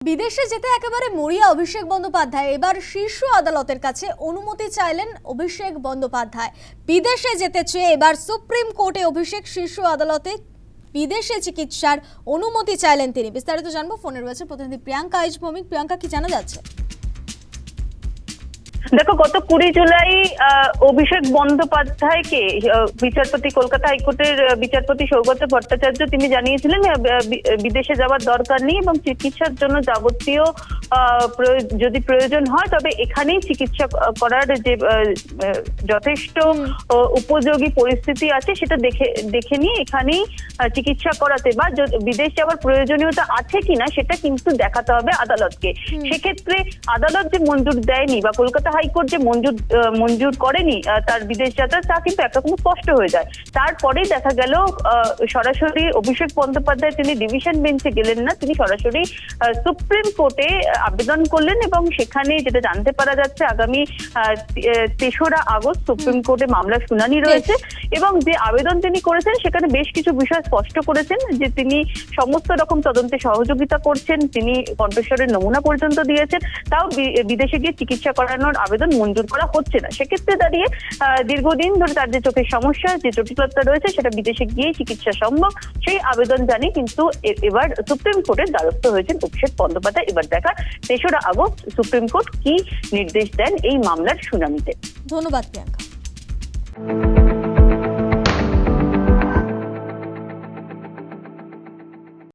বিদেশে যেতে একেবারে মরিয়া অভিষেক বন্দ্যোপাধ্যায় এবার শীর্ষ আদালতের কাছে অনুমতি চাইলেন অভিষেক বন্দ্যোপাধ্যায়। বিদেশে যেতে চেয়ে এবার সুপ্রিম কোর্টে অভিষেক শীর্ষ আদালতে বিদেশে চিকিৎসার অনুমতি চাইলেন তিনি। বিস্তারিত জানবো, ফোনে রয়েছে প্রতিনিধি প্রিয়াঙ্কা আইচ ভৌমিক। প্রিয়াঙ্কা, কি জানা যাচ্ছে? দেখো, গত 20 জুলাই অভিষেক বন্দ্যোপাধ্যায়কে বিচারপতি, কলকাতা হাইকোর্টের বিচারপতি সৌগত ভট্টাচার্য তিনি জানিয়েছিলেন বিদেশে যাওয়ার দরকার নেই এবং চিকিৎসার জন্য যাবতীয় যদি প্রয়োজন হয় তবে এখানেই চিকিৎসা করার যে যথেষ্ট উপযোগী পরিস্থিতি আছে সেটা দেখে নিয়ে এখানেই চিকিৎসা করাতে বা বিদেশ যাওয়ার প্রয়োজনীয়তা আছে কিনা সেটা কিন্তু দেখাতে হবে আদালতকে। সেক্ষেত্রে আদালত যে মঞ্জুর দেয়নি বা কলকাতা হাইকোর্ট যে মঞ্জুর করেনি তার বিদেশ যাত্রা, তা কিন্তু একরকম স্পষ্ট হয়ে যায়। তারপরে দেখা গেল সরাসরি অভিষেক বন্দ্যোপাধ্যায় তিনি ডিভিশন বেঞ্চে গেলেন না, তিনি সরাসরি সুপ্রিম কোর্টে আবেদন করলেন এবং সেখানে যেটা জানতে পারা যাচ্ছে আগামী 3রা আগস্ট সুপ্রিম কোর্টে মামলার শুনানি রয়েছে এবং যে আবেদন তিনি করেছেন সেখানে বেশ কিছু বিষয় স্পষ্ট করেছেন যে তিনি সমস্ত রকম তদন্তে সহযোগিতা করছেন, তিনি কণ্ঠস্বরের নমুনা পর্যন্ত দিয়েছেন, তাও বিদেশে গিয়ে চিকিৎসা করানোর আবেদন মঞ্জুর করা হচ্ছে না। সেক্ষেত্রে দাঁড়িয়ে দীর্ঘদিন ধরে তার যে চোখের সমস্যা, যে জটিলতা রয়েছে সেটা বিদেশে গিয়ে চিকিৎসা সম্ভব, সেই আবেদন জানিয়ে কিন্তু এবার সুপ্রিম কোর্টের দ্বারস্থ হয়েছেন অভিষেক বন্দ্যোপাধ্যায়। এবার দেখার 3রা আগস্ট সুপ্রিম কোর্ট কি নির্দেশ দেন এই মামলার শুনানিতে। ধন্যবাদ প্রিয়াঙ্কা।